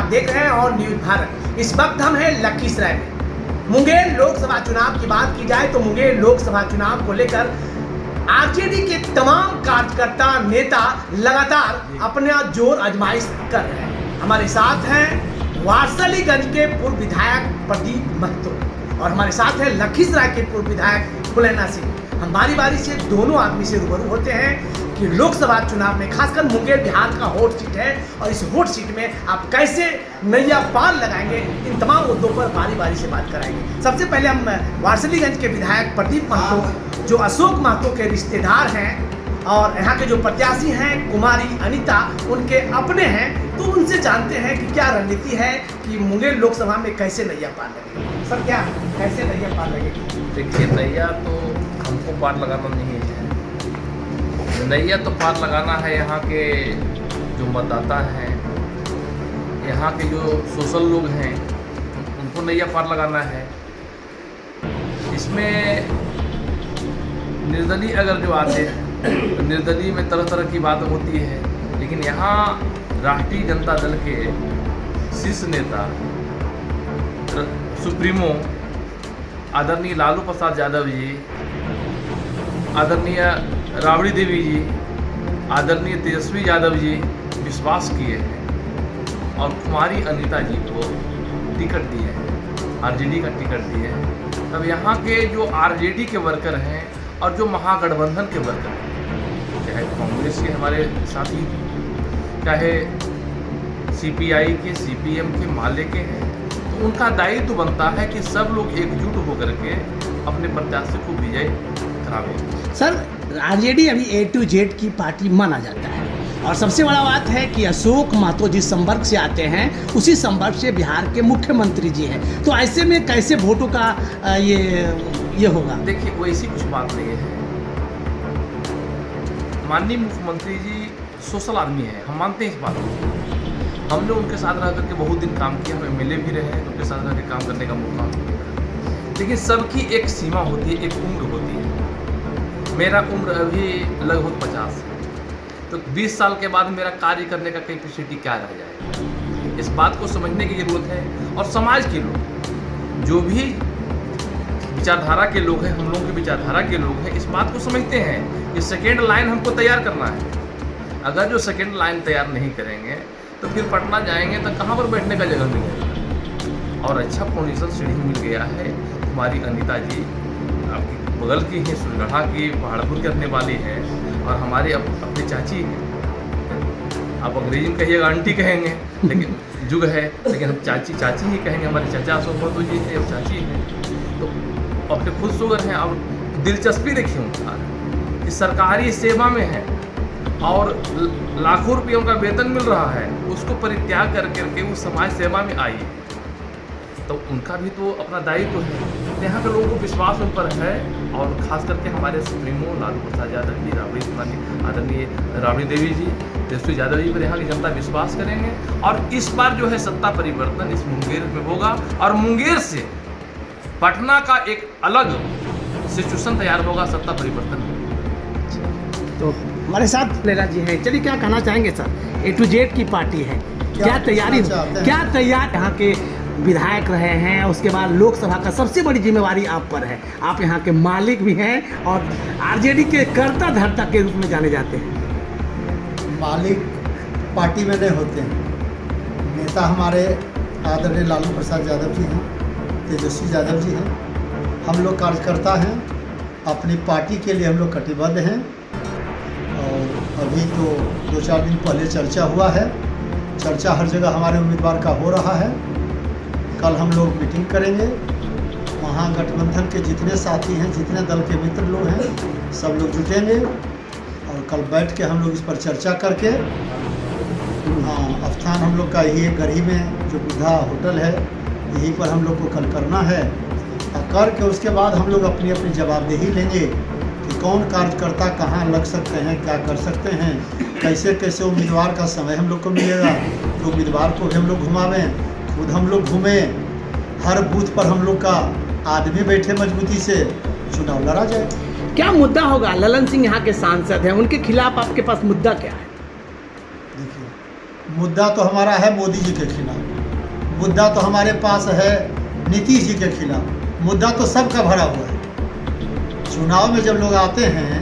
देख रहे हैं और न्यूज भारत। इस वक्त हम हैं लखीसराय में। मुंगेर लोकसभा चुनाव की बात की जाए तो मुंगेर लोकसभा चुनाव को लेकर आरजेडी के तमाम कार्यकर्ता नेता लगातार अपना जोर आजमाइश कर रहे हैं। हमारे साथ हैं वारसलीगंज के पूर्व विधायक प्रदीप महतो और हमारे साथ हैं लखीसराय के पूर्व विधायक फुलैना सिंह। हम बारी बारी से दोनों आदमी से रूबरू होते हैं कि लोकसभा चुनाव में खासकर मुंगेर बिहार का हॉट सीट है और इस हॉट सीट में आप कैसे नैया पार लगाएंगे, इन तमाम मुद्दों पर बारी बारी से बात कराएंगे। सबसे पहले हम वारसलीगंज के विधायक प्रदीप महतो जो अशोक महतो के रिश्तेदार हैं और यहाँ के जो प्रत्याशी हैं कुमारी अनीता उनके अपने हैं, तो उनसे जानते हैं कि क्या रणनीति है कि मुंगेर लोकसभा में कैसे नैया पार लगेगी। सर क्या कैसे नैया पार लगेगी? देखिए, नैया तो हमको पार लगाना नहीं है, नैया तो पार लगाना है यहाँ के जो मतदाता हैं, यहाँ के जो सोशल लोग हैं, उनको नैया पार लगाना है। इसमें निर्दलीय अगर जो आते हैं तो निर्दलीय में तरह तरह की बात होती है, लेकिन यहाँ राष्ट्रीय जनता दल के शीर्ष नेता सुप्रीमो आदरणीय लालू प्रसाद यादव जी, आदरणीय राबड़ी देवी जी, आदरणीय तेजस्वी यादव जी विश्वास किए हैं और कुमारी अनीता जी को टिकट दिए हैं, आरजेडी का टिकट दिए हैं। तब यहाँ के जो आरजेडी के वर्कर हैं और जो महागठबंधन के वर्कर हैं, चाहे कांग्रेस के हमारे साथी, चाहे सीपीआई के, सीपीएम के, माले के हैं, तो उनका दायित्व बनता है कि सब लोग एकजुट होकर के अपने प्रत्याशी को विजय करावें। सर, आरजेडी अभी A to Z की पार्टी माना जाता है और सबसे बड़ा बात है कि अशोक महतो जिस संपर्क से आते हैं उसी संपर्क से बिहार के मुख्यमंत्री जी हैं, तो ऐसे में कैसे वोटों का ये होगा? देखिए, वैसी कुछ बात नहीं है। माननीय मुख्यमंत्री जी सोशल आदमी है, हम मानते हैं इस बात को। हमने उनके साथ रह करके बहुत दिन काम किया, हमें मिले भी रहे हैं, उनके साथ रह के काम करने का मौका मिला। लेकिन सबकी एक सीमा होती है, एक उम्र होती है। मेरा उम्र अभी लगभग 50 है, तो 20 साल के बाद मेरा कार्य करने का कैपेसिटी क्या रह जाएगा, इस बात को समझने की ज़रूरत है। और समाज के लोग, जो भी विचारधारा के लोग हैं, हम लोग की विचारधारा के लोग हैं, इस बात को समझते हैं कि सेकेंड लाइन हमको तैयार करना है। अगर जो सेकेंड लाइन तैयार नहीं करेंगे तो फिर पटना जाएंगे तो कहाँ पर बैठने का जगह मिलेगा। और अच्छा पोजीशन सीढ़ी मिल गया है। कुमारी अनीता जी आपकी बगल की हैं, सुरगढ़ा की, पहाड़पुर के रहने वाली हैं और हमारे अपनी चाची हैं। आप अंग्रेजी में कहिएगा आंटी कहेंगे, लेकिन जुग है, लेकिन हम चाची चाची ही कहेंगे। हमारे चाचा अशोक महतो जी हैं और चाची हैं, तो अपने खुद शुगर हैं। और दिलचस्पी देखिए उनका कि सरकारी सेवा में है और लाखों रुपये उनका वेतन मिल रहा है, उसको परित्याग करके वो समाज सेवा में आई, तो उनका भी तो अपना दायित्व है। यहाँ के लोगों को विश्वास उन पर है और खास करके हमारे सुप्रीमो लालू प्रसाद यादव जी, आदरणीय राबड़ी देवी जी, तेजस्वी यादव जी पर यहाँ की जनता विश्वास करेंगे। और इस बार जो है सत्ता परिवर्तन इस मुंगेर में होगा और मुंगेर से पटना का एक अलग सिचुएशन तैयार होगा सत्ता परिवर्तन में। तो हमारे साथ फुलैना जी हैं, चलिए क्या कहना चाहेंगे सर? A to Z की पार्टी है, क्या तैयारी, क्या तैयार यहाँ के विधायक रहे हैं, उसके बाद लोकसभा का सबसे बड़ी जिम्मेवारी आप पर है, आप यहाँ के मालिक भी हैं और आरजेडी के कर्ता धर्ता के रूप में जाने जाते हैं। मालिक पार्टी में नहीं होते हैं, नेता हमारे आदरणीय लालू प्रसाद यादव जी हैं, तेजस्वी यादव जी हैं। हम लोग कार्यकर्ता हैं, अपनी पार्टी के लिए हम लोग कटिबद्ध हैं। और अभी तो 2-4 दिन पहले चर्चा हुआ है, चर्चा हर जगह हमारे उम्मीदवार का हो रहा है। कल हम लोग मीटिंग करेंगे, वहाँ गठबंधन के जितने साथी हैं, जितने दल के मित्र लोग हैं, सब लोग जुटेंगे और कल बैठ के हम लोग इस पर चर्चा करके, हाँ, स्थान हम लोग का यही है गढ़ी में जो बुद्धा होटल है, यहीं पर हम लोग को कल करना है। और करके उसके बाद हम लोग अपनी अपनी जवाबदेही लेंगे कि कौन कार्यकर्ता कहाँ लग सकते हैं, क्या कर सकते हैं, कैसे कैसे उम्मीदवार का समय हम लोग को मिलेगा, तो उम्मीदवार को भी हम लोग घुमावें, खुद हम लोग घूमें, हर बूथ पर हम लोग का आदमी बैठे मजबूती से चुनाव लड़ा जाए। क्या मुद्दा होगा? ललन सिंह यहाँ के सांसद हैं, उनके खिलाफ आपके पास मुद्दा क्या है? देखिए, मुद्दा तो हमारा है मोदी जी के खिलाफ। मुद्दा तो हमारे पास है नीतीश जी के खिलाफ, मुद्दा तो सबका भरा हुआ है। चुनाव में जब लोग आते हैं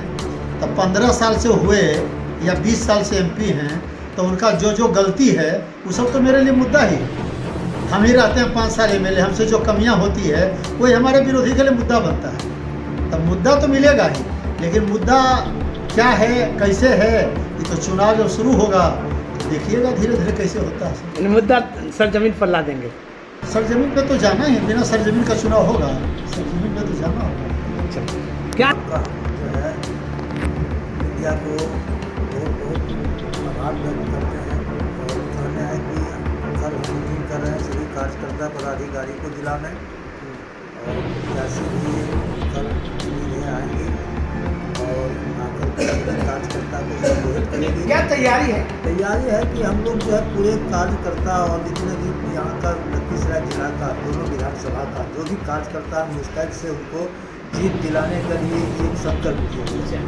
तब 15 साल से हुए या 20 साल से MP हैं, तो उनका जो गलती है वो सब तो मेरे लिए मुद्दा ही। हम ही रहते हैं 5 साल MLA, हमसे जो कमियां होती है वही हमारे विरोधी के लिए मुद्दा बनता है। तब मुद्दा तो मिलेगा ही, लेकिन मुद्दा क्या है, कैसे है, ये तो चुनाव जब शुरू होगा तो देखिएगा धीरे धीरे कैसे होता है। मुद्दा सरजमीन पर ला देंगे। सरजमीन पे तो जाना ही, बिना सरजमीन का चुनाव होगा, सरजमीन पे तो जाना होगा। क्या जो है मीडिया को बहुत आभार व्यक्त करते हैं और कहना है कि कल हम मीटिंग कर रहे हैं सभी कार्यकर्ता पदाधिकारी को जिला में, और जैसे भी कल मीडिया आएंगी और आकर के कार्यकर्ता को संबोधित करेंगे। क्या तैयारी है? तैयारी है कि हम लोग जो है पूरे कार्यकर्ता और जितने भी यहाँ का लखीसराय जिला का दोनों विधानसभा का जो भी कार्यकर्ता मुस्तैद से उनको जीत दिलाने के लिए एक संकल्प किया।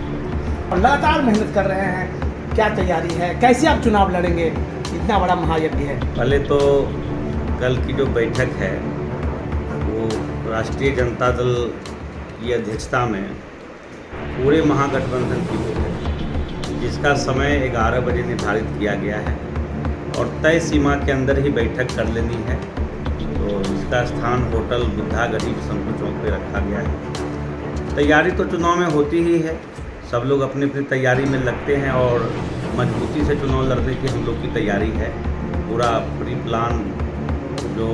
और लगातार मेहनत कर रहे हैं, क्या तैयारी है, कैसे आप चुनाव लड़ेंगे, इतना बड़ा महायज्ञ है? पहले तो कल की जो बैठक है वो राष्ट्रीय जनता दल की अध्यक्षता में पूरे महागठबंधन की बैठक, जिसका समय 11 बजे निर्धारित किया गया है और तय सीमा के अंदर ही बैठक कर लेनी है। तो इसका स्थान होटल बुद्धा गरीब शंकु चौक पे रखा गया है। तैयारी तो चुनाव में होती ही है, सब लोग अपनी अपनी तैयारी में लगते हैं और मजबूती से चुनाव लड़ने की हम लोग की तैयारी है। पूरा प्री प्लान जो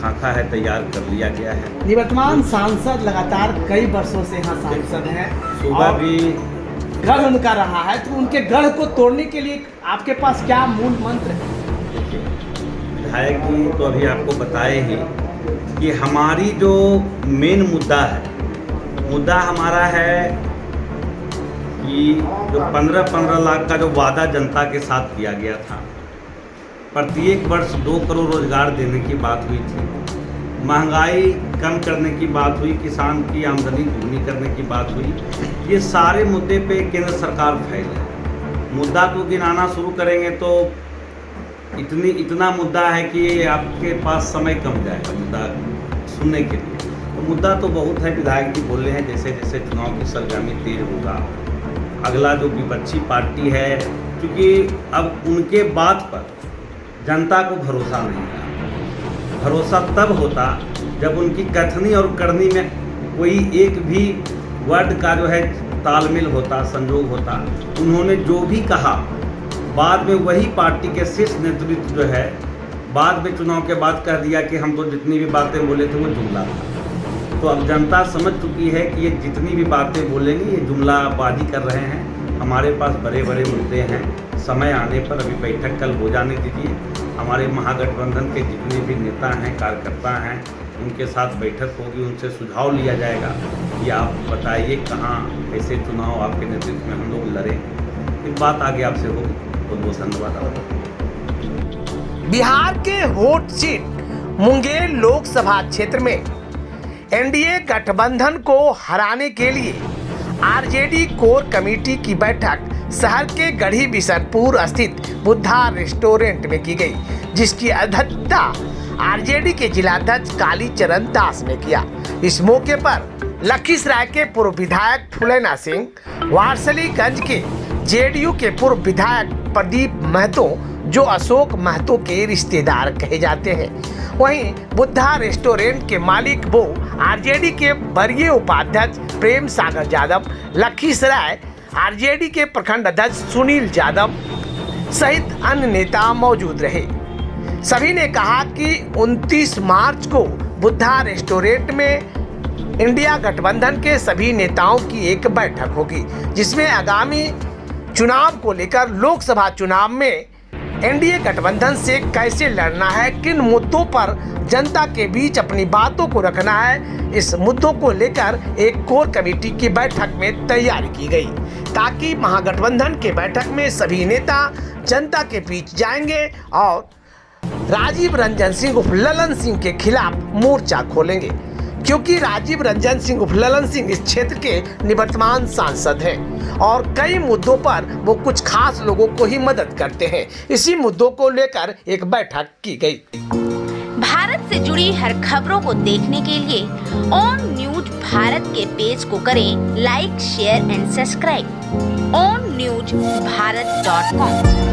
खाका है तैयार कर लिया गया है। निवर्तमान सांसद लगातार कई वर्षों से यहाँ सांसद हैं, सुबह भी गढ़ उनका रहा है, तो उनके गढ़ को तोड़ने के लिए आपके पास क्या मूल मंत्र है? विधायक जी तो अभी आपको बताए ही कि हमारी जो मेन मुद्दा हमारा है कि जो 15-15 लाख का जो वादा जनता के साथ किया गया था, प्रत्येक वर्ष 2 करोड़ रोजगार देने की बात हुई थी, महंगाई कम करने की बात हुई, किसान की आमदनी दुगनी करने की बात हुई। ये सारे मुद्दे पे केंद्र सरकार फेल है। मुद्दा को गिनाना शुरू करेंगे तो इतना मुद्दा है कि आपके पास समय कम जाएगा मुद्दा सुनने के लिए। तो मुद्दा तो बहुत है, विधायक जी बोल रहे हैं जैसे जैसे चुनाव की सरगर्मी तेज होगा, अगला जो विपक्षी पार्टी है, क्योंकि अब उनके बात पर जनता को भरोसा नहीं रहा। भरोसा तब होता जब उनकी कथनी और करनी में कोई एक भी वर्ड का जो है तालमेल होता, संयोग होता। उन्होंने जो भी कहा बाद में वही पार्टी के शीर्ष नेतृत्व जो है बाद में चुनाव के बाद कह दिया कि हम तो जितनी भी बातें बोले थे वो जुमला था। तो अब जनता समझ चुकी है कि ये जितनी भी बातें बोलेंगे ये जुमलाबाजी कर रहे हैं। हमारे पास बड़े बड़े मुद्दे हैं, समय आने पर अभी बैठक कल हो जाने दीजिए। हमारे महागठबंधन के जितने भी नेता हैं, कार्यकर्ता हैं, उनके साथ बैठक होगी, उनसे सुझाव लिया जाएगा कि आप बताइए कहाँ ऐसे चुनाव आपके नेतृत्व में हम लोग लड़ें। एक बात आगे आपसे होगी। बहुत बहुत धन्यवाद। बिहार के होट सीट मुंगेर लोकसभा क्षेत्र में एनडीए गठबंधन को हराने के लिए आरजेडी कोर कमेटी की बैठक शहर के गढ़ी बिशनपुर स्थित बुद्धा रेस्टोरेंट में की गई, जिसकी अध्यक्षता आरजेडी के जिलाध्यक्ष कालीचरण दास ने किया। इस मौके पर लखीसराय के पूर्व विधायक फुलैना सिंह, वारसलीगंज के जेडीयू के पूर्व विधायक प्रदीप महतो, जो अशोक महतो के रिश्तेदार कहे जाते हैं, वहीं बुद्धा रेस्टोरेंट के मालिक वो आरजेडी के वरीय उपाध्यक्ष प्रेम सागर यादव, लखीसराय आरजेडी के प्रखंड अध्यक्ष सुनील यादव सहित अन्य नेता मौजूद रहे। सभी ने कहा कि 29 मार्च को बुद्धा रेस्टोरेंट में इंडिया गठबंधन के सभी नेताओं की एक बैठक होगी, जिसमें आगामी चुनाव को लेकर लोकसभा चुनाव में एनडीए गठबंधन से कैसे लड़ना है, किन मुद्दों पर जनता के बीच अपनी बातों को रखना है, इस मुद्दों को लेकर एक कोर कमेटी की बैठक में तैयारी की गई, ताकि महागठबंधन के बैठक में सभी नेता जनता के बीच जाएंगे और राजीव रंजन सिंह उर्फ ललन सिंह के खिलाफ मोर्चा खोलेंगे, क्योंकि राजीव रंजन सिंह उर्फ ललन सिंह इस क्षेत्र के निवर्तमान सांसद हैं और कई मुद्दों पर वो कुछ खास लोगों को ही मदद करते हैं। इसी मुद्दों को लेकर एक बैठक की गई। भारत से जुड़ी हर खबरों को देखने के लिए ऑन न्यूज भारत के पेज को करें like, share and subscribe. onNewsBharat.com